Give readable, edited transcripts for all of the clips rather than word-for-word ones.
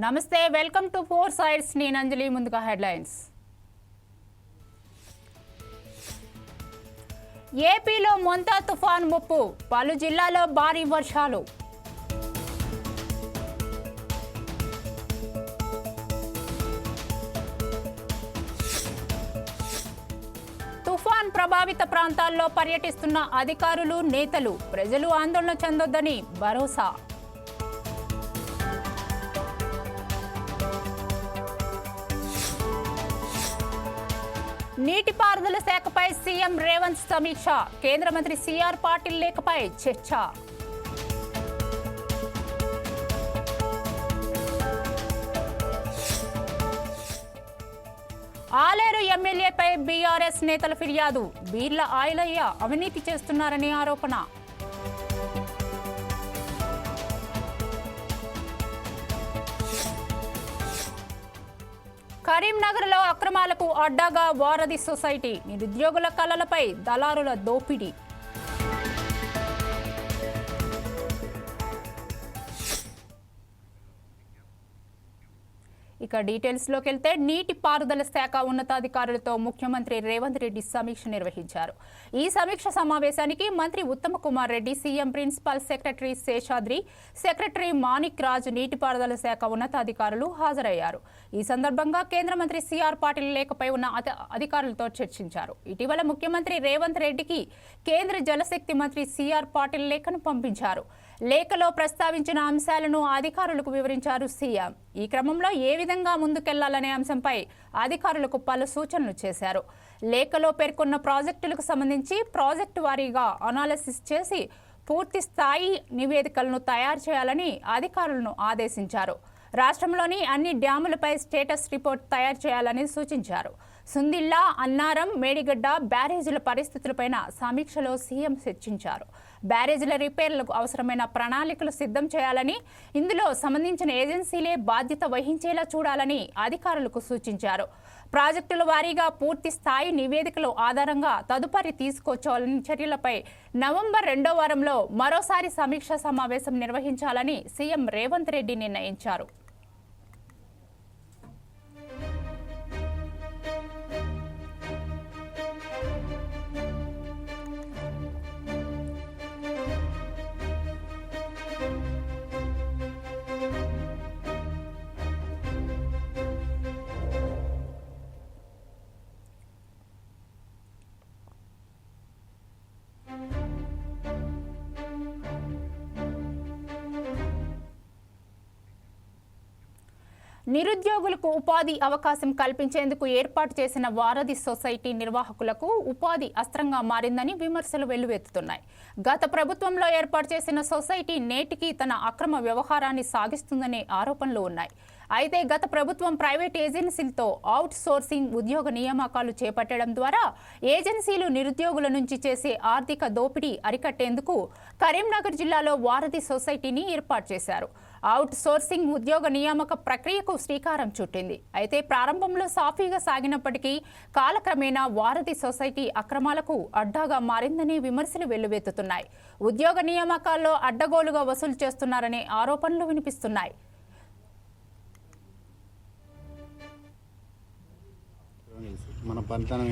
నమస్తే, welcome to four sides. నేను అంజలి. ముందుగా హెడ్లైన్స్. ఏపీలో మొంతా తుఫాన్ ముప్పు, పలు జిల్లాల్లో భారీ వర్షాలు. తుఫాన్ ప్రభావిత ప్రాంతాల్లో పర్యటిస్తున్న అధికారులు, నేతలు. ప్రజలు ఆందోళన చెందొద్దని భరోసా. నీటిపారుదల శాఖపై సీఎం రేవంత్ సమీక్ష, కేంద్ర మంత్రి సిఆర్ పాటిల్ లేఖపై చర్చ. ఆలేరు ఎమ్మెల్యేపై బీఆర్ఎస్ నేతల ఫిర్యాదు, బీర్ల ఆయిలయ్య అవినీతి చేస్తున్నారని ఆరోపణ. కరీంనగర్లో అక్రమాలకు అడ్డాగా వారధి సొసైటీ, నిరుద్యోగుల కళలపై దళారుల దోపిడీ. ఇక డీటెయిల్స్లోకి వెళ్తే, నీటిపారుదల శాఖ ఉన్నతాధికారులతో ముఖ్యమంత్రి రేవంత్ రెడ్డి సమీక్ష నిర్వహించారు. ఈ సమీక్ష సమావేశానికి మంత్రి Uttam Kumar Reddy, CM principal secretary Seshadri, secretary Manik Raj, నీటిపారుదల శాఖ ఉన్నతాధికారులు హాజరయ్యారు. ఈ సందర్భంగా కేంద్ర మంత్రి సిఆర్ పాటిల్ లేఖపై ఉన్న అధికారులతో చర్చించారు. ఇటీవల ముఖ్యమంత్రి రేవంత్ రెడ్డికి కేంద్ర జలశక్తి మంత్రి సిఆర్ పాటిల్ లేఖను పంపించారు. లేఖలో ప్రస్తావించిన అంశాలను అధికారులకు వివరించారు సీఎం. ఈ క్రమంలో ఏ విధంగా ముందుకెళ్లాలనే అంశంపై అధికారులకు పలు సూచనలు చేశారు. లేఖలో పేర్కొన్న ప్రాజెక్టులకు సంబంధించి ప్రాజెక్టు వారీగా అనాలిసిస్ చేసి పూర్తి స్థాయి నివేదికలను తయారు చేయాలని అధికారులను ఆదేశించారు. రాష్ట్రంలోని అన్ని డ్యాములపై స్టేటస్ రిపోర్ట్ తయారు చేయాలని సూచించారు. సుందిల్లా, అన్నారం, మేడిగడ్డ బ్యారేజీల పరిస్థితులపై సమీక్షలో సీఎం చర్చించారు. బ్యారేజీల రిపేర్లకు అవసరమైన ప్రణాళికలు సిద్ధం చేయాలని, ఇందులో సంబంధించిన ఏజెన్సీలే బాధ్యత వహించేలా చూడాలని అధికారులకు సూచించారు. ప్రాజెక్టుల వారీగా పూర్తి స్థాయి నివేదికల ఆధారంగా తదుపరి తీసుకోవాలని చర్యలపై నవంబర్ 2వ వారంలో మరోసారి సమీక్షా సమావేశం నిర్వహించాలని సీఎం రేవంత్ రెడ్డి నిర్ణయించారు. నిరుద్యోగులకు ఉపాధి అవకాశం కల్పించేందుకు ఏర్పాటు చేసిన వారధి సొసైటీ నిర్వాహకులకు ఉపాధి అస్త్రంగా మారిందని విమర్శలు వెల్లువెత్తుతున్నాయి. గత ప్రభుత్వంలో ఏర్పాటు చేసిన సొసైటీ నేటికి తన అక్రమ వ్యవహారాన్ని సాగిస్తుందనే ఆరోపణలు ఉన్నాయి. అయితే గత ప్రభుత్వం ప్రైవేట్ ఏజెన్సీలతో అవుట్ సోర్సింగ్ ఉద్యోగ నియామకాలు చేపట్టడం ద్వారా ఏజెన్సీలు నిరుద్యోగుల నుంచి చేసే ఆర్థిక దోపిడీ అరికట్టేందుకు కరీంనగర్ జిల్లాలో వారధి సొసైటీని ఏర్పాటు చేశారు. అవుట్ సోర్సింగ్ ఉద్యోగ నియామక ప్రక్రియకు శ్రీకారం చుట్టింది. అయితే ప్రారంభంలో సాఫీగా సాగినప్పటికీ కాలక్రమేణా వారధి సొసైటీ అక్రమాలకు అడ్డాగా మారిందని విమర్శలు వెల్లువెత్తుతున్నాయి. ఉద్యోగ నియామకాల్లో అడ్డగోలుగా వసూలు చేస్తున్నారనే ఆరోపణలు వినిపిస్తున్నాయి. మన పంతనం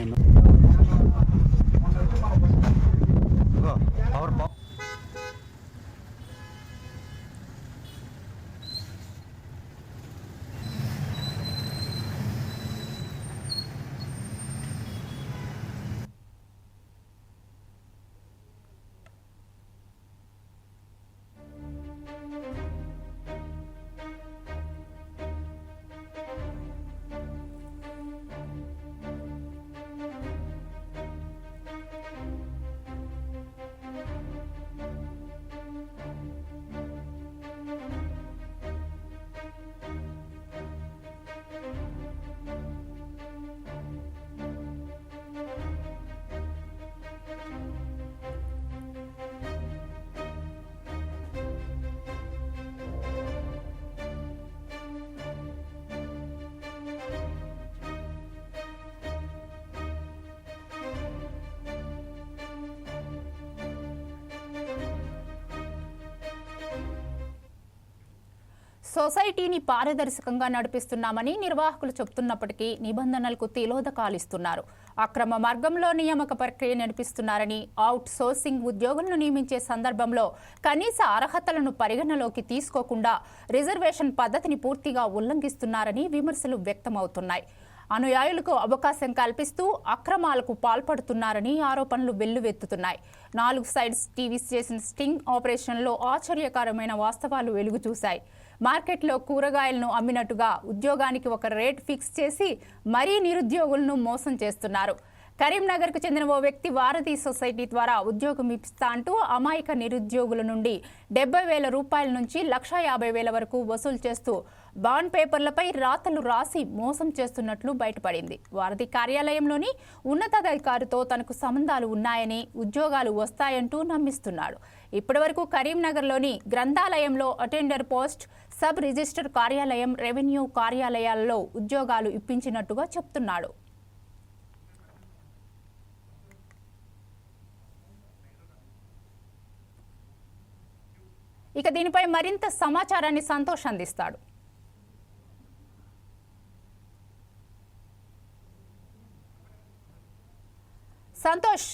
సొసైటీని పారదర్శకంగా నడిపిస్తున్నామని నిర్వాహకులు చెబుతున్నప్పటికీ నిబంధనలకు తిలోదకాలిస్తున్నారు. అక్రమ మార్గంలో నియామక ప్రక్రియ నడిపిస్తున్నారని, అవుట్ సోర్సింగ్ ఉద్యోగులను నియమించే సందర్భంలో కనీస అర్హతలను పరిగణలోకి తీసుకోకుండా రిజర్వేషన్ పద్ధతిని పూర్తిగా ఉల్లంఘిస్తున్నారని విమర్శలు వ్యక్తమవుతున్నాయి. అనుయాయులకు అవకాశం కల్పిస్తూ అక్రమాలకు పాల్పడుతున్నారని ఆరోపణలు వెల్లువెత్తుతున్నాయి. 4 సైడ్స్ టీవీస్ చేసిన స్టింగ్ ఆపరేషన్లో ఆశ్చర్యకరమైన వాస్తవాలు వెలుగు చూశాయి. మార్కెట్లో కూరగాయలను అమ్మినట్టుగా ఉద్యోగానికి ఒక రేట్ ఫిక్స్ చేసి మరీ నిరుద్యోగులను మోసం చేస్తున్నారు. కరీంనగర్కు చెందిన ఓ వ్యక్తి వారధి సొసైటీ ద్వారా ఉద్యోగం ఇప్పిస్తా అంటూ అమాయక నిరుద్యోగుల నుండి 70,000 రూపాయల నుంచి 1,50,000 వరకు వసూలు చేస్తూ బాండ్ పేపర్లపై రాతలు రాసి మోసం చేస్తున్నట్లు బయటపడింది. వారధి కార్యాలయంలోని ఉన్నతాధికారితో తనకు సంబంధాలు ఉన్నాయని, ఉద్యోగాలు వస్తాయంటూ నమ్మిస్తున్నాడు. ఇప్పటివరకు కరీంనగర్లోని గ్రంథాలయంలో అటెండర్ పోస్ట్, సబ్ రిజిస్టర్ కార్యాలయం, రెవెన్యూ కార్యాలయాల్లో ఉద్యోగాలు ఇప్పించినట్టుగా చెప్తున్నాడు. ఇక దీనిపై మరింత సమాచారాన్ని సంతోష్ అందిస్తాడు. సంతోష్,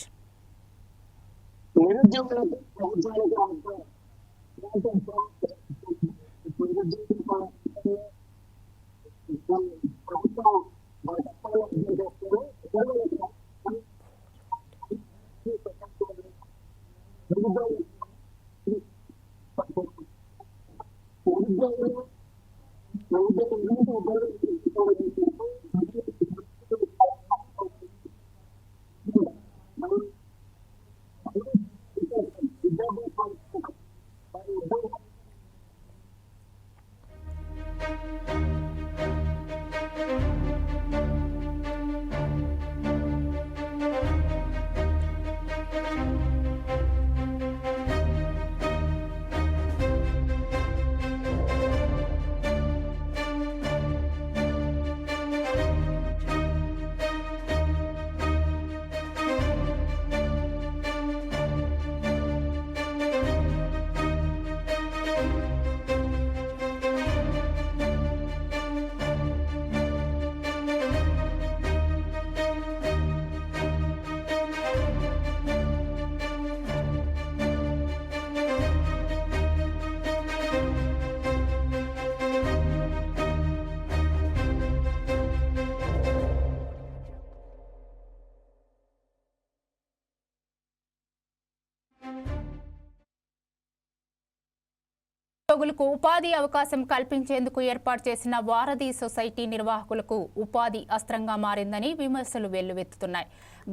ఉద్యోగులకు ఉపాధి అవకాశం కల్పించేందుకు ఏర్పాటు చేసిన వారధి సొసైటీ నిర్వాహకులకు ఉపాధి అస్త్రంగా మారిందని విమర్శలు వెల్లువెత్తుతున్నాయి.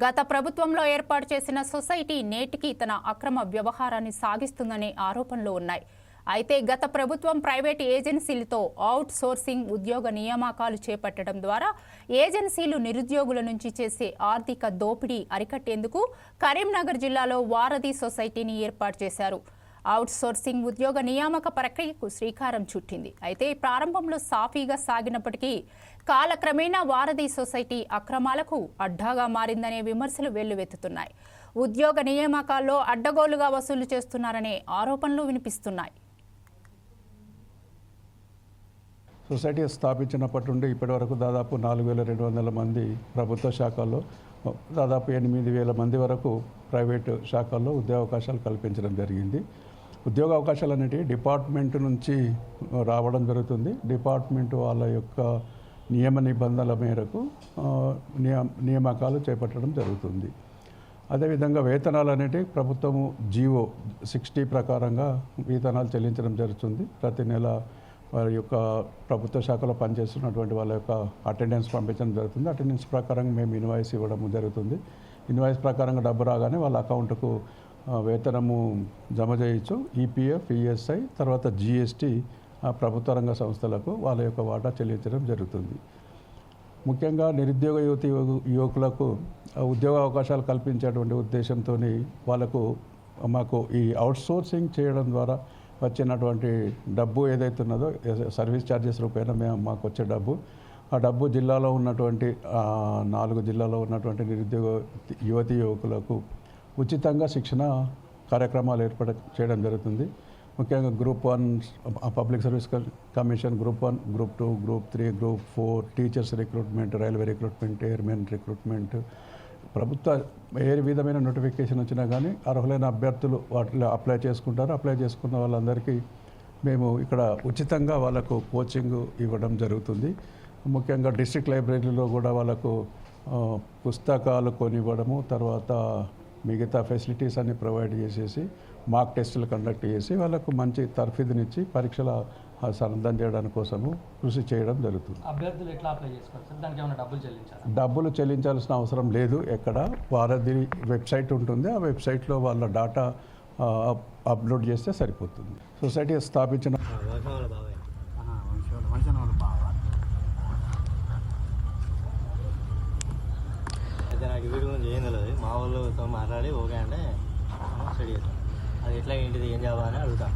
గత ప్రభుత్వంలో ఏర్పాటు చేసిన సొసైటీ నేటికి తన అక్రమ వ్యవహారాన్ని సాగిస్తుందనే ఆరోపణలు ఉన్నాయి. అయితే గత ప్రభుత్వం ప్రైవేటు ఏజెన్సీలతో అవుట్ సోర్సింగ్ ఉద్యోగ నియామకాలు చేపట్టడం ద్వారా ఏజెన్సీలు నిరుద్యోగుల నుంచి చేసే ఆర్థిక దోపిడీ అరికట్టేందుకు కరీంనగర్ జిల్లాలో వారధి సొసైటీని ఏర్పాటు చేశారు. అవుట్ సోర్సింగ్ ఉద్యోగ నియామక ప్రక్రియకు శ్రీకారం చుట్టింది. అయితే ప్రారంభంలో సాఫీగా సాగినప్పటికీ కాలక్రమేణా వారధి సొసైటీ అక్రమాలకు అడ్డాగా మారిందనే విమర్శలు వెల్లువెత్తుతున్నాయి. ఉద్యోగ నియామకాల్లో అడ్డగోలుగా వసూలు చేస్తున్నారనే ఆరోపణలు వినిపిస్తున్నాయి. సొసైటీ స్థాపించినప్పటి నుండి ఇప్పటి వరకు దాదాపు 4,200 మంది ప్రభుత్వ శాఖల్లో, దాదాపు 8,000 మంది వరకు ప్రైవేటు శాఖల్లో ఉద్యోగ అవకాశాలు కల్పించడం జరిగింది. ఉద్యోగ అవకాశాలు అనేటివి డిపార్ట్మెంట్ నుంచి రావడం జరుగుతుంది. డిపార్ట్మెంట్ వాళ్ళ యొక్క నియమ నిబంధనల మేరకు నియామకాలు చేపట్టడం జరుగుతుంది. అదేవిధంగా వేతనాలు అనేటివి ప్రభుత్వము జీవో 60 ప్రకారంగా వేతనాలు చెల్లించడం జరుగుతుంది. ప్రతి నెల వారి యొక్క ప్రభుత్వ శాఖలో పనిచేస్తున్నటువంటి వాళ్ళ యొక్క అటెండెన్స్ పంపించడం జరుగుతుంది. అటెండెన్స్ ప్రకారం మేము ఇన్వాయిస్ ఇవ్వడం జరుగుతుంది. ఇన్వాయిస్ ప్రకారంగా డబ్బు రాగానే వాళ్ళ అకౌంట్కు వేతనము జమ చేయొచ్చు. ఈపీఎఫ్, ఈఎస్ఐ, తర్వాత జిఎస్టీ ప్రభుత్వ రంగ సంస్థలకు వాళ్ళ యొక్క వాటా చెల్లించడం జరుగుతుంది. ముఖ్యంగా నిరుద్యోగ యువకులకు ఉద్యోగ అవకాశాలు కల్పించేటువంటి ఉద్దేశంతో వాళ్ళకు మాకు ఈ అవుట్సోర్సింగ్ చేయడం ద్వారా వచ్చినటువంటి డబ్బు ఏదైతే ఉన్నదో సర్వీస్ ఛార్జెస్ రూపాయన మాకు వచ్చే డబ్బు, ఆ డబ్బు జిల్లాలో ఉన్నటువంటి 4 జిల్లాలో ఉన్నటువంటి నిరుద్యోగ యువకులకు ఉచితంగా శిక్షణ కార్యక్రమాలు ఏర్పాటు చేయడం జరుగుతుంది. ముఖ్యంగా group 1 public service commission, group 1, group 2, group 3, group 4, teachers recruitment, railway recruitment, airmen recruitment, ప్రభుత్వ ఏ విధమైన నోటిఫికేషన్ వచ్చినా కానీ అర్హులైన అభ్యర్థులు వాటిలో అప్లై చేసుకుంటారు. అప్లై చేసుకున్న వాళ్ళందరికీ మేము ఇక్కడ ఉచితంగా వాళ్ళకు కోచింగ్ ఇవ్వడం జరుగుతుంది. ముఖ్యంగా డిస్ట్రిక్ట్ లైబ్రరీలో కూడా వాళ్ళకు పుస్తకాలు కొనివ్వడము, తర్వాత మిగతా ఫెసిలిటీస్ అన్ని ప్రొవైడ్ చేసేసి మాక్ టెస్టులు కండక్ట్ చేసి వాళ్ళకు మంచి తర్ఫీదునిచ్చి పరీక్షల సన్నద్ధం చేయడానికి కోసము కృషి చేయడం జరుగుతుంది. అభ్యర్థులు ఎట్లా అప్లై చేసుకోవాలి సార్? దానికి ఏమైనా డబ్బులు చెల్లించాలి? డబ్బులు చెల్లించాల్సిన అవసరం లేదు. ఎక్కడ వారధి వెబ్సైట్ ఉంటుంది, ఆ వెబ్సైట్లో వాళ్ళ డాటా అప్లోడ్ చేస్తే సరిపోతుంది. సొసైటీ స్థాపించిన అయితే నాకు వీడి గురించి ఏం తెలియదు. మా వాళ్ళతో మాట్లాడి ఓకే అంటే స్టడీ చేస్తాను. అది ఎట్లా ఏంటిది ఏం చేయాలి అని అడుగుతాను.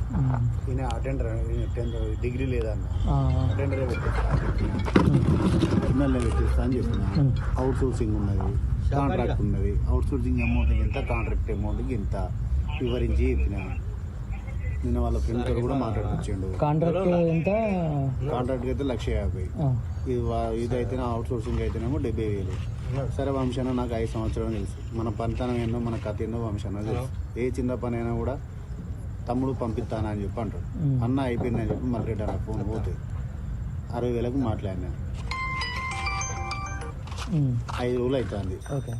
ఈయన అటెండర్ 10th డిగ్రీ లేదన్న అటెండరే పెట్టేస్తా, ఎమ్మెల్యే పెట్టేస్తా అని చెప్పిన. అవుట్ సోర్సింగ్ ఉన్నది, కాంట్రాక్ట్ ఉన్నది. అవుట్ సోర్సింగ్ అమౌంట్ ఎంత, కాంట్రాక్ట్ అమౌంట్కి ఎంత వివరించి చెప్పిన. నిన్న వాళ్ళ ఫ్రెండ్ తో కూడా మాట్లాడుకొచ్చిండు. కాంట్రాక్ట్ ఎంత? కాంట్రాక్ట్కి అయితే 1,50,000. ఇదైతే అవుట్ సోర్సింగ్ అయితేనేమో 70,000. సరే వంశాన నాకు 5 సంవత్సరాలు తెలుసు, మన పనితనం ఏందో మన కథ ఏందో వంశాన తెలుసు. ఏ చిన్న పని అయినా కూడా తమ్ముడు పంపిస్తానా అని చెప్పి అంటాడు. అన్న అయిపోయిందని చెప్పి మళ్ళీ రిటర్న్ ఫోన్ పోతే 60,000కు మాట్లాడినా. 5 రోజులు అవుతుంది. ఓకే.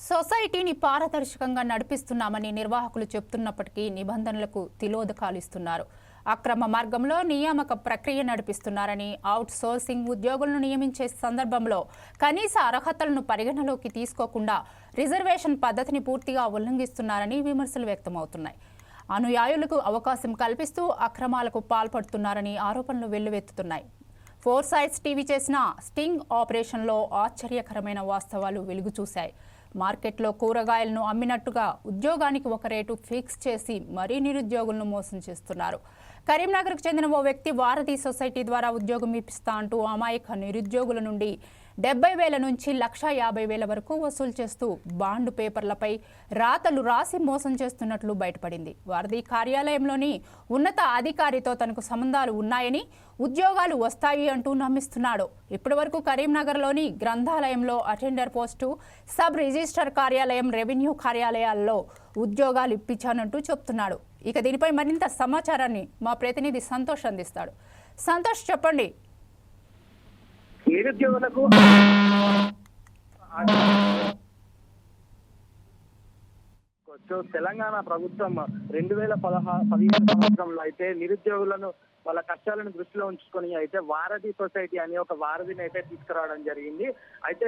సొసైటీని పారదర్శకంగా నడిపిస్తున్నామని నిర్వాహకులు చెప్తున్నప్పటికీ నిబంధనలకు తిలోదకాలు ఇస్తున్నారు. అక్రమ మార్గంలో నియామక ప్రక్రియ నడిపిస్తున్నారని, అవుట్ సోర్సింగ్ ఉద్యోగులను నియమించే సందర్భంలో కనీస అర్హతలను పరిగణలోకి తీసుకోకుండా రిజర్వేషన్ పద్ధతిని పూర్తిగా ఉల్లంఘిస్తున్నారని విమర్శలు వ్యక్తమవుతున్నాయి. అనుయాయులకు అవకాశం కల్పిస్తూ అక్రమాలకు పాల్పడుతున్నారని ఆరోపణలు వెల్లువెత్తుతున్నాయి. 4 సైట్స్ టీవీ చేసిన స్టింగ్ ఆపరేషన్లో ఆశ్చర్యకరమైన వాస్తవాలు వెలుగు చూశాయి. మార్కెట్లో కూరగాయలను అమ్మినట్టుగా ఉద్యోగానికి ఒక రేటు ఫిక్స్ చేసి మరీ నిరుద్యోగులను మోసం చేస్తున్నారు. కరీంనగర్కు చెందిన ఓ వ్యక్తి వారధి సొసైటీ ద్వారా ఉద్యోగం ఇప్పిస్తా అంటూ అమాయక నిరుద్యోగుల నుండి 70,000 నుంచి 1,50,000 వరకు వసూలు చేస్తూ బాండు పేపర్లపై రాతలు రాసి మోసం చేస్తున్నట్లు బయటపడింది. వారధి కార్యాలయంలోని ఉన్నత అధికారితో తనకు సంబంధాలు ఉన్నాయని, ఉద్యోగాలు వస్తాయి అంటూ నమ్మిస్తున్నాడు. ఇప్పటివరకు కరీంనగర్లోని గ్రంథాలయంలో అటెండర్ పోస్టు, సబ్ రిజిస్టర్ కార్యాలయం, రెవెన్యూ కార్యాలయాల్లో ఉద్యోగాలు ఇప్పించానంటూ చెప్తున్నాడు. ఇక దీనిపై మరింత సమాచారాన్ని మా ప్రతినిధి సంతోష్ అందిస్తాడు. సంతోష్, చెప్పండి. నిరుద్యోగులకు తెలంగాణ ప్రభుత్వం 2015 సంవత్సరంలో అయితే నిరుద్యోగులను వాళ్ళ కష్టాలను దృష్టిలో ఉంచుకొని అయితే వారధి సొసైటీ అని ఒక వారధిని అయితే తీసుకురావడం జరిగింది. అయితే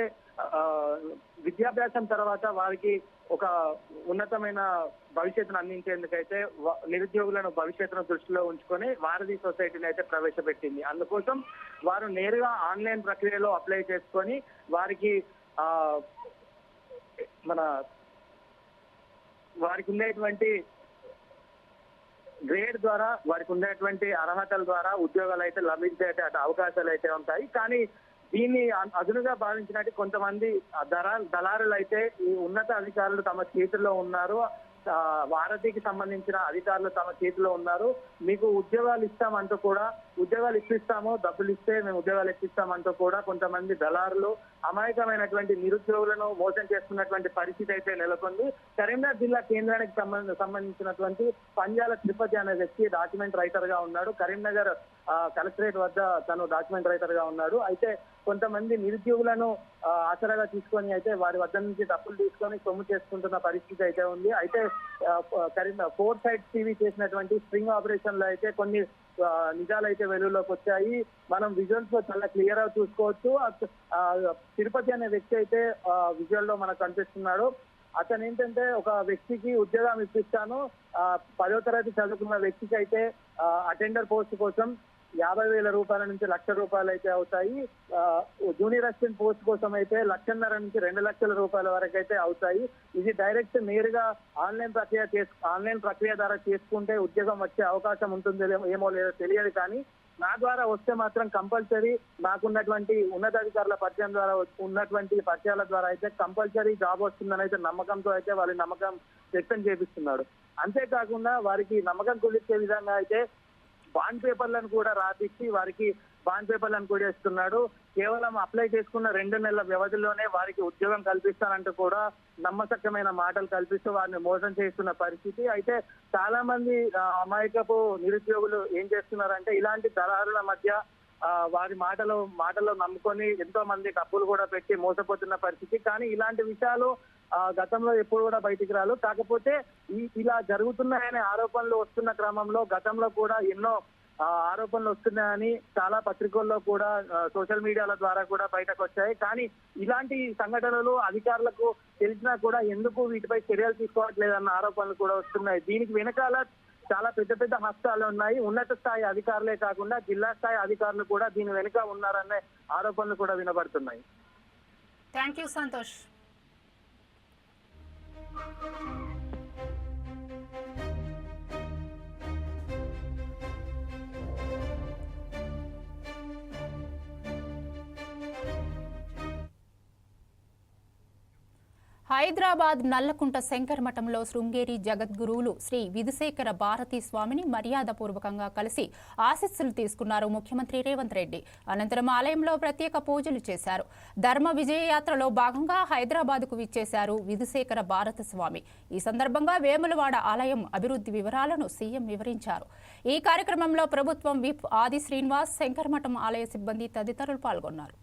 విద్యాభ్యాసం తర్వాత వారికి ఒక ఉన్నతమైన భవిష్యత్తును అందించేందుకైతే నిరుద్యోగులను భవిష్యత్తును దృష్టిలో ఉంచుకొని వారధి సొసైటీని అయితే ప్రవేశపెట్టింది. అందుకోసం వారు నేరుగా ఆన్లైన్ ప్రక్రియలో అప్లై చేసుకొని వారికి వారికి ఉండేటువంటి గ్రేడ్ ద్వారా, వారికి ఉండేటువంటి అర్హతల ద్వారా ఉద్యోగాలు అయితే లభించే అవకాశాలు అయితే ఉంటాయి. కానీ దీన్ని అదునుగా భావించినట్టు కొంతమంది దళారులు అయితే ఈ ఉన్నత అధికారులు తమ చేతుల్లో ఉన్నారు, వారధికి సంబంధించిన అధికారులు తమ చేతిలో ఉన్నారు, మీకు ఉద్యోగాలు ఇస్తామంటూ కూడా, ఉద్యోగాలు ఇప్పిస్తాము, డబ్బులు ఇస్తే మేము ఉద్యోగాలు ఇప్పిస్తామంటూ కూడా కొంతమంది దళారులు అమాయకమైనటువంటి నిరుద్యోగులను మోసం చేస్తున్నటువంటి పరిస్థితి అయితే నెలకొంది. కరీంనగర్ జిల్లా కేంద్రానికి సంబంధించినటువంటి పంజాల తిరుపతి అనే వ్యక్తి డాక్యుమెంట్ రైటర్ గా ఉన్నాడు. కరీంనగర్ కలెక్టరేట్ వద్ద తను డాక్యుమెంట్ రైటర్ గా ఉన్నాడు. అయితే కొంతమంది నిరుద్యోగులను ఆసరాగా తీసుకొని అయితే వారి వద్ద నుంచి డబ్బులు తీసుకొని సొమ్ము చేసుకుంటున్న పరిస్థితి అయితే ఉంది. అయితే 4 సైట్స్ టీవీ చేసినటువంటి స్ట్రింగ్ ఆపరేషన్ లో అయితే కొన్ని నిజాలు అయితే వెలుగులోకి వచ్చాయి. మనం విజువల్స్ లో చాలా క్లియర్ గా చూసుకోవచ్చు. తిరుపతి అనే వ్యక్తి అయితే విజువల్ లో మనకు కనిపిస్తున్నాడు. అతను ఏంటంటే ఒక వ్యక్తికి ఉద్యోగం ఇప్పిస్తాను, 10వ తరగతి చదువుకున్న వ్యక్తికి అయితే అటెండర్ పోస్ట్ కోసం 50,000 రూపాయల నుంచి 1,00,000 రూపాయలు అయితే అవుతాయి. జూనియర్ అసిస్టెంట్ పోస్ట్ కోసం అయితే 1,50,000 నుంచి 2,00,000 రూపాయల వరకు అయితే అవుతాయి. ఇది డైరెక్ట్ నేరుగా ఆన్లైన్ ప్రక్రియ ద్వారా చేసుకుంటే ఉద్యోగం వచ్చే అవకాశం ఉంటుందో ఏమో లేదో తెలియదు. కానీ నా ద్వారా వస్తే మాత్రం కంపల్సరీ నాకున్నటువంటి ఉన్నతాధికారుల పరిచయం ద్వారా ఉన్నటువంటి పరిచయాల ద్వారా అయితే కంపల్సరీ జాబ్ వస్తుందని అయితే నమ్మకంతో అయితే వాళ్ళ నమ్మకం వ్యక్తం చేపిస్తున్నాడు. అంతేకాకుండా వారికి నమ్మకం కుదిర్చే విధంగా అయితే బాండ్ పేపర్లను కూడా రాపిచ్చి వారికి బాండ్ పేపర్లను కూడా ఇస్తున్నాడు. కేవలం అప్లై చేసుకున్న 2 నెలల వ్యవధిలోనే వారికి ఉద్యోగం కల్పిస్తానంటూ కూడా నమ్మకమైన మాటలు కల్పిస్తూ వారిని మోసం చేస్తున్న పరిస్థితి. అయితే చాలా మంది అమాయకపు నిరుద్యోగులు ఏం చేస్తున్నారంటే ఇలాంటి దళారుల మధ్య వారి మాటలో నమ్ముకొని ఎంతో మంది డబ్బులు కూడా పెట్టి మోసపోతున్న పరిస్థితి. కానీ ఇలాంటి విషయాలు గతంలో ఎప్పుడు కూడా బయటికి రాలు. కాకపోతే ఇలా జరుగుతున్నాయనే ఆరోపణలు వస్తున్న క్రమంలో గతంలో కూడా ఎన్నో ఆరోపణలు వస్తున్నాయని చాలా పత్రికల్లో కూడా సోషల్ మీడియాల ద్వారా కూడా బయటకు వచ్చాయి. కానీ ఇలాంటి సంఘటనలు అధికారులకు తెలిసినా కూడా ఎందుకు వీటిపై చర్యలు తీసుకోవట్లేదన్న ఆరోపణలు కూడా వస్తున్నాయి. దీనికి వెనకాల చాలా పెద్ద పెద్ద హస్తాలు ఉన్నాయి. ఉన్నత స్థాయి అధికారులే కాకుండా జిల్లా స్థాయి అధికారులు కూడా దీని వెనుక ఉన్నారనే ఆరోపణలు కూడా వినబడుతున్నాయి. Thank you Santosh. హైదరాబాద్ నల్లకుంట శంకర్ మఠంలో శృంగేరి జగద్గురువులు శ్రీ విధుశేఖర భారతీ స్వామిని మర్యాదపూర్వకంగా కలిసి ఆశీస్సులు తీసుకున్నారు ముఖ్యమంత్రి రేవంత్ రెడ్డి. అనంతరం ఆలయంలో ప్రత్యేక పూజలు చేశారు. ధర్మ విజయయాత్రలో భాగంగా హైదరాబాద్కు విచ్చేశారు విధుశేఖర భారత స్వామి. ఈ సందర్భంగా వేములవాడ ఆలయం అభివృద్ధి వివరాలను సీఎం వివరించారు. ఈ కార్యక్రమంలో ప్రభుత్వం విప్ ఆది శ్రీనివాస్, శంకర్ మఠం ఆలయ సిబ్బంది తదితరులు పాల్గొన్నారు.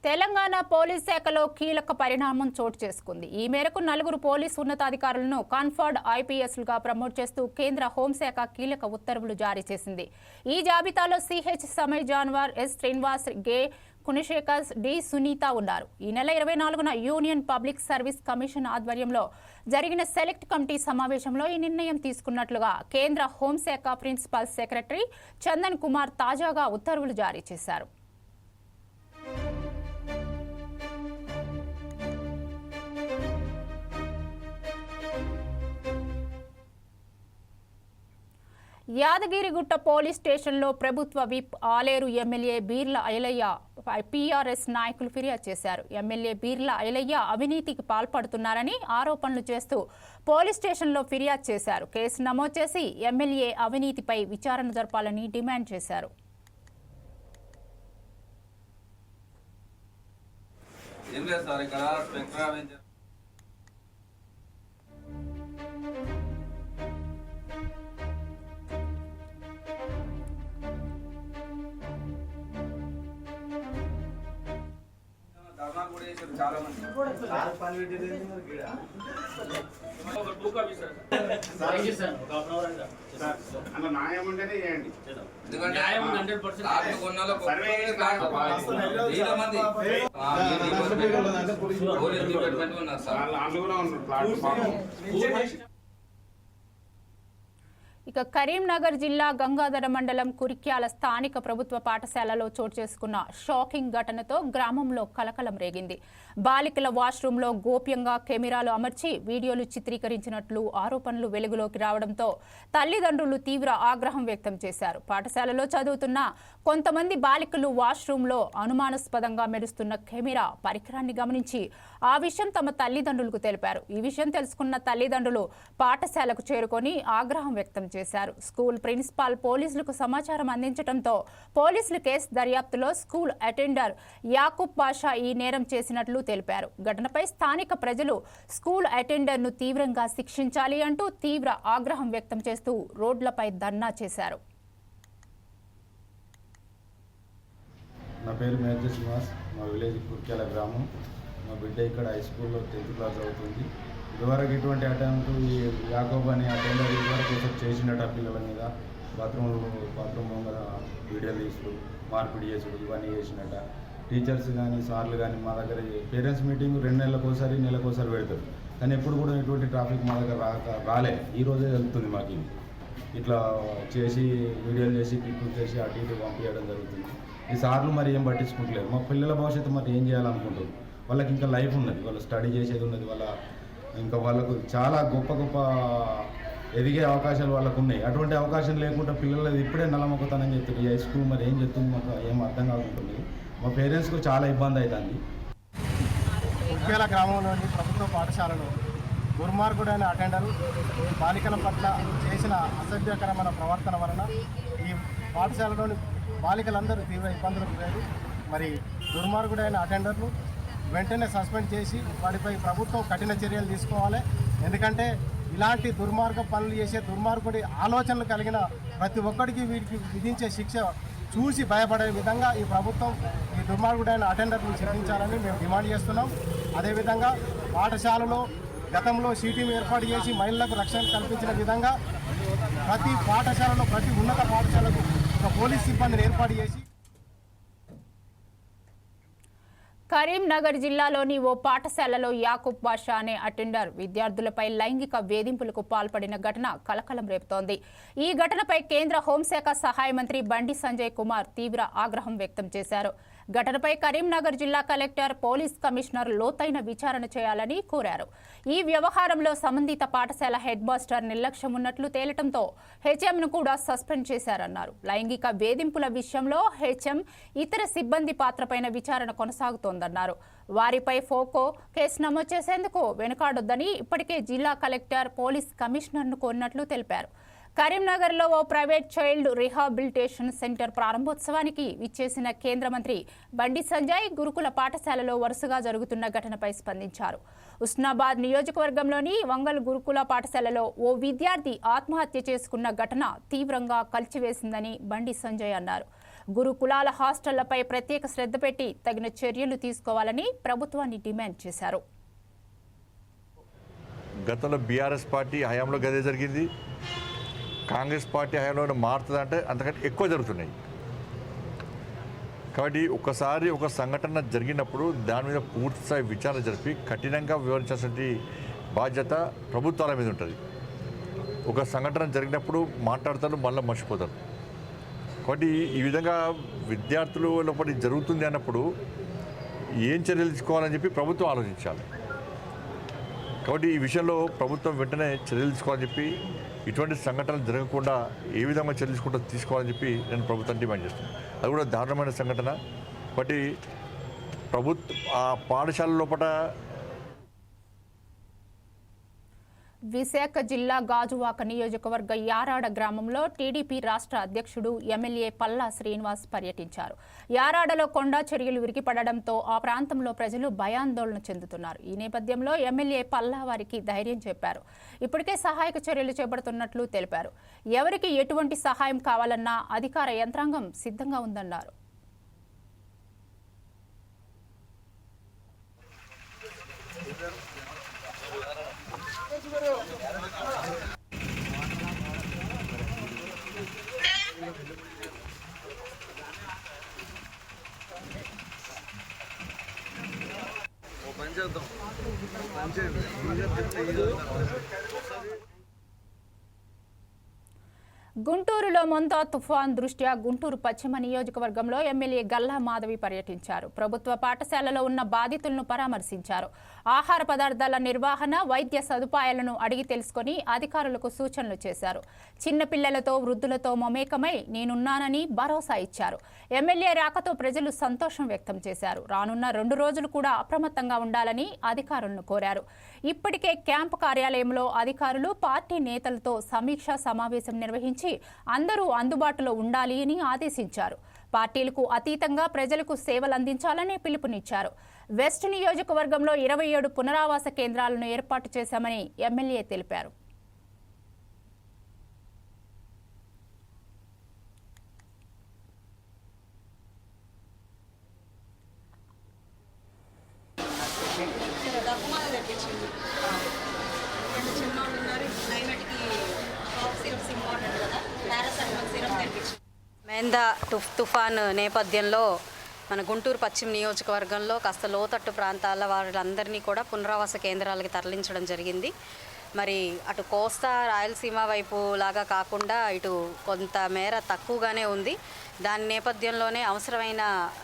తెలంగాణ పోలీస్ శాఖలో కీలక పరిణామం చోటు చేసుకుంది. ఈ మేరకు 4 పోలీసు ఉన్నతాధికారులను కాన్ఫర్డ్ ఐపీఎస్లుగా ప్రమోట్ చేస్తూ కేంద్ర హోంశాఖ కీలక ఉత్తర్వులు జారీ చేసింది. ఈ జాబితాలో సిహెచ్ సమయ్ జాన్వార్, ఎస్ శ్రీనివాస్, గే కుణశేఖర్, డి సునీత ఉన్నారు. ఈ నెల 24న యూనియన్ పబ్లిక్ సర్వీస్ కమిషన్ ఆధ్వర్యంలో జరిగిన సెలెక్ట్ కమిటీ సమావేశంలో ఈ నిర్ణయం తీసుకున్నట్లుగా కేంద్ర హోంశాఖ ప్రిన్సిపల్ సెక్రటరీ చందన్ కుమార్ తాజాగా ఉత్తర్వులు జారీ చేశారు. యాదగిరిగుట్ట పోలీస్ స్టేషన్లో ప్రభుత్వ whip Aler MLA Beerla Ailaiah BRS నాయకులు ఫిర్యాదు చేశారు. ఎమ్మెల్యే బీర్ల ఐలయ్య అవినీతికి పాల్పడుతున్నారని ఆరోపణలు చేస్తూ పోలీస్ స్టేషన్లో ఫిర్యాదు చేశారు. కేసు నమోదు చేసి ఎమ్మెల్యే అవినీతిపై విచారణ జరపాలని డిమాండ్ చేశారు. చాలా మంది న్యాయం ఉంటేనే చేయండి. ఇక కరీంనగర్ జిల్లా గంగాధర మండలం కురిక్యాల స్థానిక ప్రభుత్వ పాఠశాలలో చోటు చేసుకున్న షాకింగ్ ఘటనతో గ్రామంలో కలకలం రేగింది. బాలికల వాష్రూంలో గోప్యంగా కెమెరాలు అమర్చి వీడియోలు చిత్రీకరించినట్లు ఆరోపణలు వెలుగులోకి రావడంతో తల్లిదండ్రులు తీవ్ర ఆగ్రహం వ్యక్తం చేశారు. పాఠశాలలో చదువుతున్న కొంతమంది బాలికలు వాష్రూంలో అనుమానాస్పదంగా మెరుస్తున్న కెమెరా పరికరాన్ని గమనించి ఆ విషయం తమ తల్లిదండ్రులకు తెలిపారు. ఈ విషయం తెలుసుకున్న తల్లిదండ్రులు పాఠశాలకు చేరుకొని ఆగ్రహం వ్యక్తం చేశారు. స్కూల్ ప్రిన్సిపాల్ పోలీసులకు సమాచారం అందించడంతో పోలీసులు కేసు దర్యాప్తులో స్కూల్ అటెండర్ యాకూబ్ బాషా ఈ నేరం చేసినట్లు తెలిపారు. ఘటనపై స్థానిక ప్రజలు స్కూల్ అటెండర్ను తీవ్రంగా శిక్షించాలి అంటూ తీవ్ర ఆగ్రహం వ్యక్తం చేస్తూ రోడ్లపై ధర్నా చేశారు. నా పేరు మేజర్ శ్రీనివాస్, మా విలేజ్ కుర్క్యాల గ్రామం. మా బిడ్డ ఇక్కడ హై స్కూల్లో 10th క్లాస్ అవుతుంది. ఇదివరకు ఇటువంటి అటెంప్ట్ ఈ యాకోబ్ అనే అటెండర్ ఇదివరకు చేసినట్టు ఆ పిల్లల మీద బాత్రూమ్ ముందర వీడియోలు తీసుడు, మార్పిడి చేసుడు ఇవన్నీ చేసినట్ట. టీచర్స్ కానీ సార్లు కానీ మా దగ్గర పేరెంట్స్ మీటింగ్ 2 నెలలకోసారి నెలకోసారి పెడతారు. కానీ ఎప్పుడు కూడా ఎటువంటి ట్రాఫిక్ మా దగ్గర రాలే. ఈరోజే వెళ్తుంది మాకు ఇది. ఇట్లా చేసి వీడియోలు చేసి క్లిప్పులు చేసి అటు ఇటు పంపించడం జరుగుతుంది. ఈ సార్లు మరి ఏం పట్టించుకుంటలేదు. మా పిల్లల భవిష్యత్తు మరి ఏం చేయాలనుకుంటారు? వాళ్ళకి ఇంకా లైఫ్ ఉన్నది, వాళ్ళు స్టడీ చేసేది ఉన్నది, వాళ్ళకు చాలా గొప్ప గొప్ప ఎదిగే అవకాశాలు వాళ్ళకు ఉన్నాయి. అటువంటి అవకాశం లేకుండా పిల్లలు ఇప్పుడే నల్లమొక్కతనం చెప్తుంది. ఈ హై స్కూల్ మరి ఏం చెప్తుంది మాకు ఏం అర్థం కాకుంటుంది. మా పేరెంట్స్కు చాలా ఇబ్బంది అవుతుంది. ముఖ్యాల గ్రామంలోని ప్రభుత్వ పాఠశాలలో దుర్మార్గుడైన అటెండరు బాలికల పట్ల చేసిన అసభ్యకరమైన ప్రవర్తన వలన ఈ పాఠశాలలోని బాలికలందరూ తీవ్ర ఇబ్బందులకు గురయ్యారు. మరి దుర్మార్గుడైన అటెండర్ను వెంటనే సస్పెండ్ చేసి వాడిపై ప్రభుత్వం కఠిన చర్యలు తీసుకోవాలి. ఎందుకంటే ఇలాంటి దుర్మార్గ పనులు చేసే దుర్మార్గుడి ఆలోచనలు కలిగిన ప్రతి ఒక్కడికి వీటికి విధించే శిక్ష చూసి భయపడే విధంగా ఈ ప్రభుత్వం ఈ దుర్మార్గుడైన అటెండర్ను శిక్షించాలని మేము డిమాండ్ చేస్తున్నాం. అదేవిధంగా పాఠశాలలో గతంలో సీటీని ఏర్పాటు చేసి మహిళలకు రక్షణ కల్పించిన విధంగా ప్రతి పాఠశాలలో ప్రతి ఉన్నత పాఠశాలకు ఒక పోలీస్ సిబ్బందిని ఏర్పాటు చేసి కరీంనగర్ జిల్లాలోని ఓ పాఠశాలలో యాకూబ్ బాషా అనే అటెండర్ విద్యార్థులపై లైంగిక వేధింపులకు పాల్పడిన ఘటన కలకలం రేపుతోంది. ఈ ఘటనపై కేంద్ర హోంశాఖ సహాయ మంత్రి బండి సంజయ్ కుమార్ తీవ్ర ఆగ్రహం వ్యక్తం చేశారు. ఘటనపై కరీంనగర్ జిల్లా కలెక్టర్ పోలీస్ కమిషనర్ లోతైన విచారణ చేయాలని కోరారు. ఈ వ్యవహారంలో సంబంధిత పాఠశాల హెడ్ మాస్టర్ నిర్లక్ష్యం ఉన్నట్లు తేలటంతో హెచ్ఎంను కూడా సస్పెండ్ చేశారన్నారు. లైంగిక వేధింపుల విషయంలో హెచ్ఎం ఇతర సిబ్బంది పాత్రపైన విచారణ కొనసాగుతోందన్నారు. వారిపై ఫోకో కేసు నమోదు చేసేందుకు వెనుకాడొద్దని ఇప్పటికే జిల్లా కలెక్టర్ పోలీస్ కమిషనర్ను కోరినట్లు తెలిపారు. కరీంనగర్లో ఓ ప్రైవేట్ చైల్డ్ రిహాబిలిటేషన్ సెంటర్ ప్రారంభోత్సవానికి విచ్చేసిన కేంద్ర మంత్రి బండి సంజయ్ గురుకుల పాఠశాలలో వరుసగా జరుగుతున్న ఘటనపై స్పందించారు. ఉస్నాబాద్ నియోజకవర్గంలోని వంగల్ గురుకుల పాఠశాలలో ఓ విద్యార్థి ఆత్మహత్య చేసుకున్న ఘటన తీవ్రంగా కలిచివేసిందని బండి సంజయ్ అన్నారు. గురుకులాల హాస్టళ్లపై ప్రత్యేక శ్రద్ధ పెట్టి తగిన చర్యలు తీసుకోవాలని ప్రభుత్వాన్ని డిమాండ్ చేశారు. గతంలో బీఆర్ఎస్ పార్టీ హయాంలో గదే జరిగింది. కాంగ్రెస్ పార్టీ హయాంలో మారుతుందంటే అంతకంటే ఎక్కువ జరుగుతున్నాయి. కాబట్టి ఒకసారి ఒక సంఘటన జరిగినప్పుడు దాని మీద పూర్తిస్థాయి విచారణ జరిపి కఠినంగా వివరించాల్సిన బాధ్యత ప్రభుత్వాల మీద ఉంటుంది. ఒక సంఘటన జరిగినప్పుడు మాట్లాడతారు, మళ్ళీ మర్చిపోతారు. కాబట్టి ఈ విధంగా విద్యార్థులు లోపలి జరుగుతుంది అన్నప్పుడు ఏం చర్యలు తీసుకోవాలని చెప్పి ప్రభుత్వం ఆలోచించాలి. కాబట్టి ఈ విషయంలో ప్రభుత్వం వెంటనే చర్యలు తీసుకోవాలని చెప్పి ఇటువంటి సంఘటనలు జరగకుండా ఏ విధంగా చర్యలు తీసుకోవాలని చెప్పి నేను ప్రభుత్వం డిమాండ్ చేస్తున్నాను. అది కూడా దారుణమైన సంఘటన. కాబట్టి ఆ పాఠశాల లోపల విశాఖ జిల్లా గాజువాక నియోజకవర్గ యారాడ గ్రామంలో టీడీపీ రాష్ట్ర అధ్యక్షుడు ఎమ్మెల్యే పల్లా శ్రీనివాస్ పర్యటించారు. యారాడలో కొండ చర్యలు విరిగిపడడంతో ఆ ప్రాంతంలో ప్రజలు భయాందోళన చెందుతున్నారు. ఈ నేపథ్యంలో ఎమ్మెల్యే పల్లా వారికి ధైర్యం చెప్పారు. ఇప్పటికే సహాయక చర్యలు చేపడుతున్నట్లు తెలిపారు. ఎవరికి ఎటువంటి సహాయం కావాలన్నా అధికార యంత్రాంగం సిద్ధంగా ఉందన్నారు. గుంటూరులో మొంతా తుఫాన్ దృష్ట్యా గుంటూరు పశ్చిమ నియోజకవర్గంలో ఎమ్మెల్యే గల్లా మాధవి పర్యటించారు. ప్రభుత్వ పాఠశాలలో ఉన్న బాధితులను పరామర్శించారు. ఆహార పదార్థాల నిర్వహణ, వైద్య సదుపాయాలను అడిగి తెలుసుకుని అధికారులకు సూచనలు చేశారు. చిన్నపిల్లలతో, వృద్ధులతో మమేకమై నేనున్నానని భరోసా ఇచ్చారు. ఎమ్మెల్యే రాకతో ప్రజలు సంతోషం వ్యక్తం చేశారు. రానున్న 2 రోజులు కూడా అప్రమత్తంగా ఉండాలని అధికారులను కోరారు. ఇప్పటికే క్యాంపు కార్యాలయంలో అధికారులు పార్టీ నేతలతో సమీక్షా సమావేశం నిర్వహించి అందరూ అందుబాటులో ఉండాలి అని ఆదేశించారు. పార్టీలకు అతీతంగా ప్రజలకు సేవలు అందించాలని పిలుపునిచ్చారు. వెస్ట్ నియోజకవర్గంలో 27 పునరావాస కేంద్రాలను ఏర్పాటు చేశామని ఎమ్మెల్యే తెలిపారు. మెందా తుఫాన్ నేపథ్యంలో మన గుంటూరు పశ్చిమ నియోజకవర్గంలో కాస్త లోతట్టు ప్రాంతాల వాళ్ళందరినీ కూడా పునరావాస కేంద్రాలకు తరలించడం జరిగింది. మరి అటు కోస్తా రాయలసీమ వైపు లాగా కాకుండా ఇటు కొంత మేర తక్కువగానే ఉంది. దాని నేపథ్యంలోనే అవసరమైన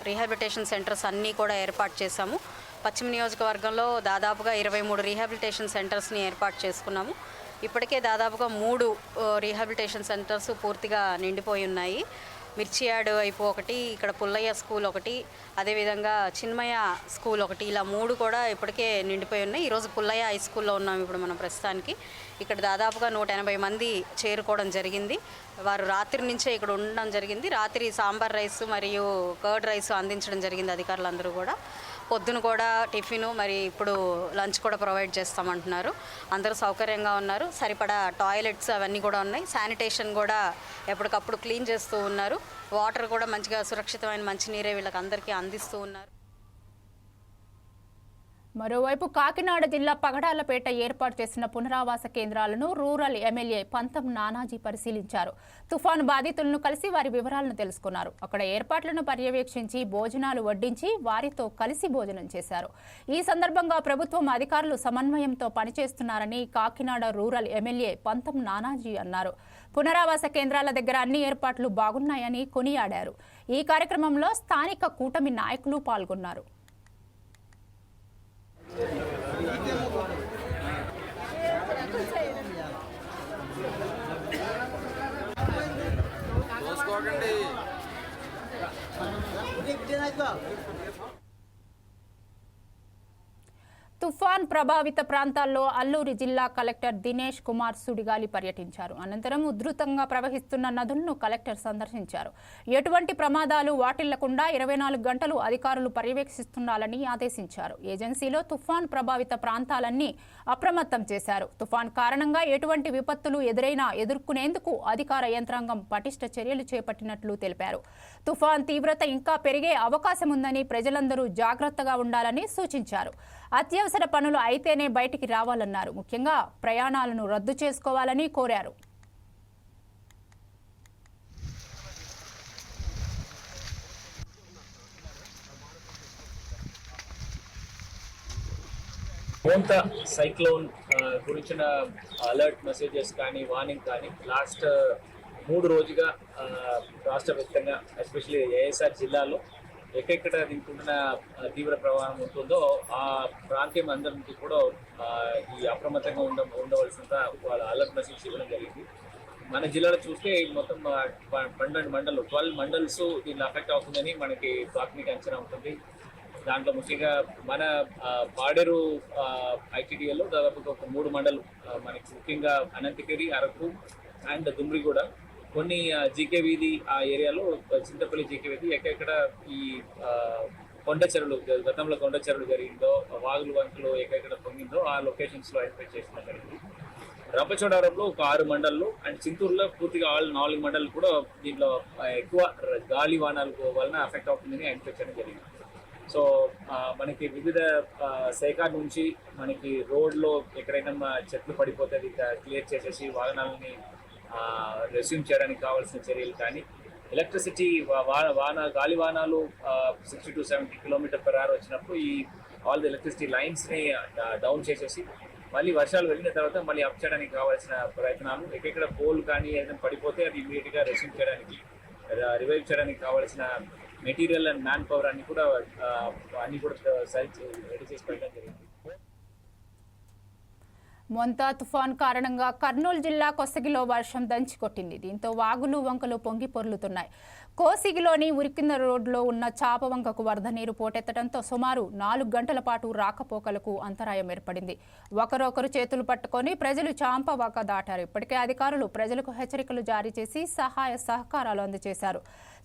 రీహాబిలిటేషన్ సెంటర్స్ అన్నీ కూడా ఏర్పాటు చేశాము. పశ్చిమ నియోజకవర్గంలో దాదాపుగా 23 రీహాబిలిటేషన్ సెంటర్స్ని ఏర్పాటు చేసుకున్నాము. ఇప్పటికే దాదాపుగా 3 రీహాబిలిటేషన్ సెంటర్స్ పూర్తిగా నిండిపోయి ఉన్నాయి. మిర్చియాడ్ వైపు ఒకటి, ఇక్కడ పుల్లయ్య స్కూల్ ఒకటి, అదేవిధంగా చిన్మయ స్కూల్ ఒకటి, ఇలా 3 కూడా ఇప్పటికే నిండిపోయి ఉన్నాయి. ఈరోజు పుల్లయ్య హై స్కూల్లో ఉన్నాం ఇప్పుడు మనం ప్రస్తుతానికి. ఇక్కడ దాదాపుగా 180 మంది చేరుకోవడం జరిగింది. వారు రాత్రి నుంచే ఇక్కడ ఉండడం జరిగింది. రాత్రి సాంబార్ రైస్ మరియు కర్డ్ రైస్ అందించడం జరిగింది అధికారులందరూ కూడా. పొద్దున కూడా టిఫిను, మరి ఇప్పుడు లంచ్ కూడా ప్రొవైడ్ చేస్తామంటున్నారు. అందరూ సౌకర్యంగా ఉన్నారు. సరిపడా టాయిలెట్స్ అవన్నీ కూడా ఉన్నాయి. శానిటేషన్ కూడా ఎప్పటికప్పుడు క్లీన్ చేస్తూ ఉన్నారు. వాటర్ కూడా మంచిగా సురక్షితమైన మంచినీరే వీళ్ళకి అందరికీ అందిస్తూ ఉన్నారు. మరోవైపు కాకినాడ జిల్లా పగడాలపేట ఏర్పాటు చేసిన పునరావాస కేంద్రాలను రూరల్ ఎమ్మెల్యే పంతం నానాజీ పరిశీలించారు. తుఫాను బాధితులను కలిసి వారి వివరాలను తెలుసుకున్నారు. అక్కడ ఏర్పాట్లను పర్యవేక్షించి భోజనాలు వడ్డించి వారితో కలిసి భోజనం చేశారు. ఈ సందర్భంగా ప్రభుత్వం అధికారులు సమన్వయంతో పనిచేస్తున్నారని కాకినాడ రూరల్ ఎమ్మెల్యే పంతం నానాజీ అన్నారు. పునరావాస కేంద్రాల దగ్గర అన్ని ఏర్పాట్లు బాగున్నాయని కొనియాడారు. ఈ కార్యక్రమంలో స్థానిక కూటమి నాయకులు పాల్గొన్నారు. తుఫాన్ ప్రభావిత ప్రాంతాల్లో అల్లూరి జిల్లా కలెక్టర్ దినేష్ కుమార్ సుడిగాలి పర్యటించారు. అనంతరం ఉధృతంగా ప్రవహిస్తున్న నదులను కలెక్టర్ సందర్శించారు. ఎటువంటి ప్రమాదాలు వాటిల్లకుండా 24 గంటలు అధికారులు పర్యవేక్షిస్తుండాలని ఆదేశించారు. ఏజెన్సీలో తుఫాన్ ప్రభావిత ప్రాంతాలన్నీ అప్రమత్తం చేశారు. తుఫాన్ కారణంగా ఎటువంటి విపత్తులు ఎదురైనా ఎదుర్కొనేందుకు అధికార యంత్రాంగం పటిష్ట చర్యలు చేపట్టినట్లు తెలిపారు. తుఫాన్ తీవ్రత ఇంకా పెరిగే అవకాశం ఉందని ప్రజలందరూ జాగ్రత్తగా ఉండాలని సూచించారు. అత్యవసర పనులు అయితేనే బయటికి రావాలన్నారు. ముఖ్యంగా ప్రయాణాలను రద్దు చేసుకోవాలని కోరారు. మోంతా సైక్లోన్ గురించిన అలర్ట్ మెసేజెస్ కానీ వార్నింగ్ కానీ లాస్ట్ 3 రోజుగా రాష్ట్ర వ్యాప్తంగా ఎస్పెషల్లీ ఏఎస్ఆర్ జిల్లాలో ఎక్కడెక్కడ దీనికున్న తీవ్ర ప్రవాహం ఉంటుందో ఆ ప్రాంతం అందరికీ కూడా ఈ అప్రమత్తంగా ఉండవలసిన వాళ్ళ అలర్ట్ మెసేజ్ ఇవ్వడం జరిగింది. మన జిల్లాలో చూస్తే మొత్తం 12 మండల్స్ దీన్ని అఫెక్ట్ అవుతుందని మనకి ప్రాథమిక అంచనా ఉంటుంది. దాంట్లో ముఖ్యంగా మన పాడేరు ఐటీడీఏలో దాదాపుగా ఒక 3 మండలు మనకి ముఖ్యంగా అనంతగిరి, అరకు అండ్ దుమ్రిగూడ, కొన్ని జీకే వీధి ఆ ఏరియాలో చింతపల్లి జీకే వీధి ఎక్కడెక్కడ ఈ కొండ చెరువులు గతంలో కొండ చెరువులు జరిగిందో, వాగులు వంతులు ఎక్కడెక్కడ పొంగిందో ఆ లొకేషన్స్లో ఐడెంటిఫై చేసిన జరిగింది. రంపచోడవరంలో ఒక 6 మండళ్ళు అండ్ చింతూరులో పూర్తిగా 4 మండలు కూడా దీంట్లో ఎక్కువ గాలి వానాలు వలన అఫెక్ట్ అవుతుందని ఐడెంటిఫై చేయడం జరిగింది. సో మనకి వివిధ శాఖల నుంచి మనకి రోడ్లో ఎక్కడైనా చెట్లు పడిపోతే క్లియర్ చేసేసి వాహనాలని రెస్యూమ్ చేయడానికి కావాల్సిన చర్యలు కానీ, ఎలక్ట్రిసిటీ గాలి వాహనాలు 60 to 70 km/h వచ్చినప్పుడు ఈ ఆల్ ది ఎలక్ట్రిసిటీ లైన్స్ని డౌన్ చేసేసి మళ్ళీ వర్షాలు వెళ్ళిన తర్వాత మళ్ళీ అప్ చేయడానికి కావాల్సిన ప్రయత్నాలు, ఎక్కడెక్కడ పోల్ కానీ ఏదైనా పడిపోతే అది ఇమీడియట్గా రెస్యూమ్ చేయడానికి, రివైవ్ చేయడానికి కావాల్సిన మెటీరియల్ అండ్ మ్యాన్ పవర్ అన్ని కూడా రెడీ చేసి పెట్టడం జరిగింది. మొంతా తుఫాన్ కారణంగా కర్నూలు జిల్లా కొసగిలో వర్షం దంచికొట్టింది. దీంతో వాగులు వంకలు పొంగి పొర్లుతున్నాయి. కోసిగిలోని ఉరికింద రోడ్లో ఉన్న చాపవంకకు వరద నీరు పోటెత్తడంతో సుమారు 4 గంటల పాటు రాకపోకలకు అంతరాయం ఏర్పడింది. ఒకరొకరు చేతులు పట్టుకొని ప్రజలు చాంపవాక దాటారు. ఇప్పటికే అధికారులు ప్రజలకు హెచ్చరికలు జారీ చేసి సహాయ సహకారాలు అందజేశారు.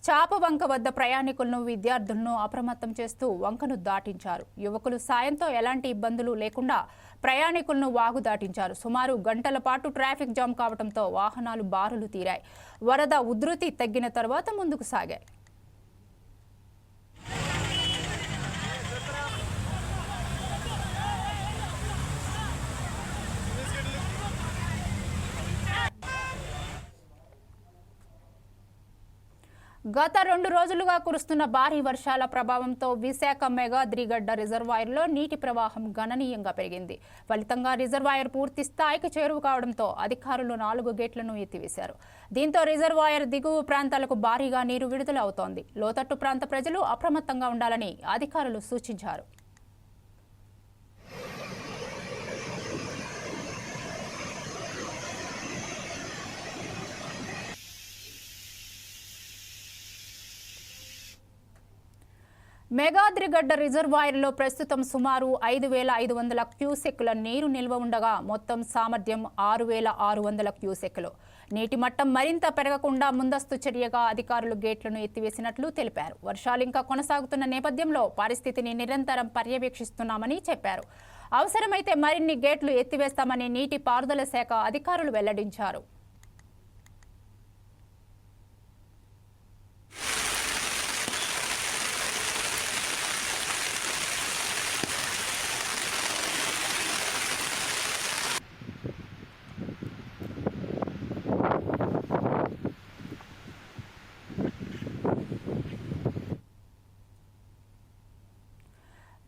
చాపవంక వద్ద ప్రయాణికులను, విద్యార్థులను అప్రమత్తం చేస్తూ వంకను దాటించారు. యువకులు సాయంతో ఎలాంటి ఇబ్బందులు లేకుండా ప్రయాణికులను వాగు దాటించారు. సుమారు గంటల పాటు ట్రాఫిక్ జామ్ కావడంతో వాహనాలు బారులు తీరాయి. వరద ఉధృతి తగ్గిన తర్వాత ముందుకు సాగాయి. గత 2 రోజులుగా కురుస్తున్న భారీ వర్షాల ప్రభావంతో విశాఖ మెగాద్రిగడ్డ రిజర్వాయర్లో నీటి ప్రవాహం గణనీయంగా పెరిగింది. ఫలితంగా రిజర్వాయర్ పూర్తి స్థాయికి చేరువ కావడంతో అధికారులు 4 గేట్లను ఎత్తివేశారు. దీంతో రిజర్వాయర్ దిగువ ప్రాంతాలకు భారీగా నీరు విడుదల అవుతోంది. లోతట్టు ప్రాంత ప్రజలు అప్రమత్తంగా ఉండాలని అధికారులు సూచించారు. మెగాద్రిగడ్డ రిజర్వాయర్లో ప్రస్తుతం సుమారు 5,500 క్యూసెక్కుల నీరు నిల్వ ఉండగా మొత్తం సామర్థ్యం 6,600 క్యూసెక్కులు. నీటి మట్టం మరింత పెరగకుండా ముందస్తు చర్యగా అధికారులు గేట్లను ఎత్తివేసినట్లు తెలిపారు. వర్షాలు ఇంకా కొనసాగుతున్న నేపథ్యంలో పరిస్థితిని నిరంతరం పర్యవేక్షిస్తున్నామని చెప్పారు. అవసరమైతే మరిన్ని గేట్లు ఎత్తివేస్తామని నీటిపారుదల శాఖ అధికారులు వెల్లడించారు.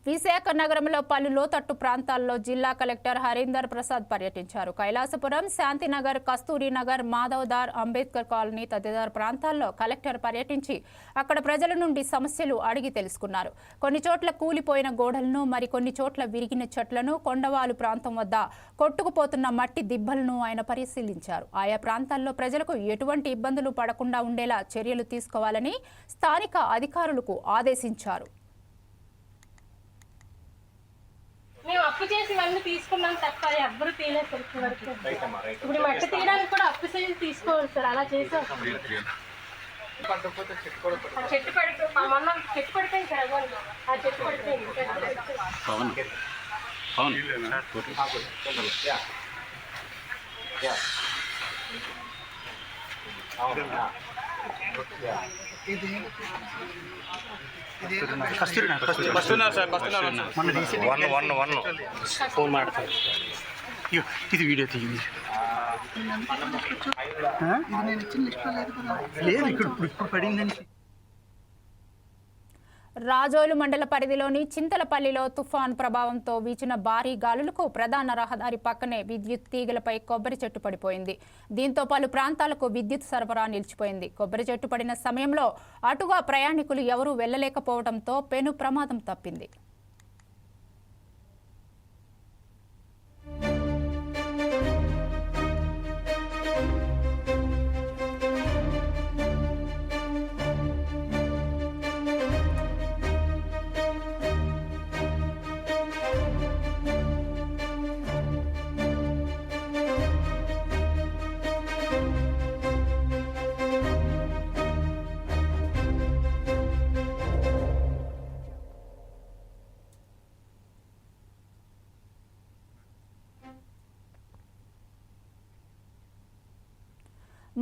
విశాఖ నగరంలో పలు లోతట్టు ప్రాంతాల్లో జిల్లా కలెక్టర్ హరీందర్ ప్రసాద్ పర్యటించారు. కైలాసపురం, శాంతినగర్, కస్తూరినగర్, మాధవదార్, అంబేద్కర్ కాలనీ తదితర ప్రాంతాల్లో కలెక్టర్ పర్యటించి అక్కడ ప్రజల నుండి సమస్యలు అడిగి తెలుసుకున్నారు. కొన్ని చోట్ల కూలిపోయిన గోడలను, మరికొన్ని చోట్ల విరిగిన చెట్లను, కొండవాలు ప్రాంతం వద్ద కొట్టుకుపోతున్న మట్టి దిబ్బలను ఆయన పరిశీలించారు. ఆయా ప్రాంతాల్లో ప్రజలకు ఎటువంటి ఇబ్బందులు పడకుండా ఉండేలా చర్యలు తీసుకోవాలని స్థానిక అధికారులకు ఆదేశించారు. మేము అప్పు చేసి ఇవన్నీ తీసుకున్నాం తప్ప ఎవ్వరు తీయలేదు సార్ ఇప్పటివరకు. ఇప్పుడు మట్టి తీయడానికి కూడా అప్పు చేసి తీసుకోవాలి సార్. అలా చేసాం. చెట్టు పడిపోయింది సార్. ఆ చెట్టు పడిపోయింది. ఫోన్ మాట్లాడతారు. ఇది వీడియో తీయండి. లేదు ఇప్పుడు పడిందని. రాజోలు మండల పరిధిలోని చింతలపల్లిలో తుఫాన్ ప్రభావంతో వీచిన భారీ గాలులకు ప్రధాన రహదారి పక్కనే విద్యుత్ తీగలపై కొబ్బరి చెట్టు పడిపోయింది. దీంతో పలు ప్రాంతాలకు విద్యుత్ సరఫరా నిలిచిపోయింది. కొబ్బరి చెట్టు పడిన సమయంలో అటుగా ప్రయాణికులు ఎవరూ వెళ్లలేకపోవడంతో పెను ప్రమాదం తప్పింది.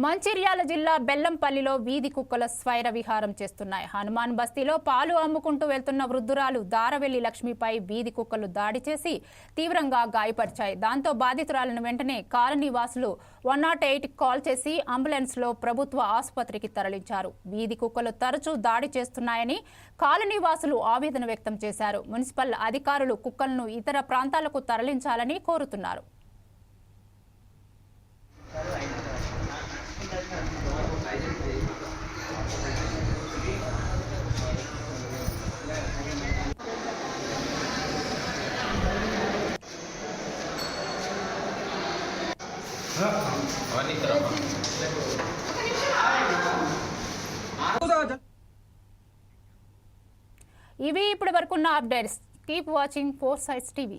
మంచిర్యాల జిల్లా బెల్లంపల్లిలో వీధి కుక్కల స్వైర విహారం చేస్తున్నాయి. హనుమాన్ బస్తీలో పాలు అమ్ముకుంటూ వెళ్తున్న వృద్ధురాలు దారవెల్లి లక్ష్మిపై వీధి కుక్కలు దాడి చేసి తీవ్రంగా గాయపరిచాయి. దాంతో బాధితురాలను వెంటనే కాలనీ వాసులు 108 కాల్ చేసి అంబులెన్స్లో ప్రభుత్వ ఆసుపత్రికి తరలించారు. వీధి కుక్కలు తరచూ దాడి చేస్తున్నాయని కాలనీ వాసులు ఆవేదన వ్యక్తం చేశారు. మున్సిపల్ అధికారులు కుక్కలను ఇతర ప్రాంతాలకు తరలించాలని కోరుతున్నారు. ఇవి ఇప్పటి వరకున్న updates. Keep watching 4 Sides TV.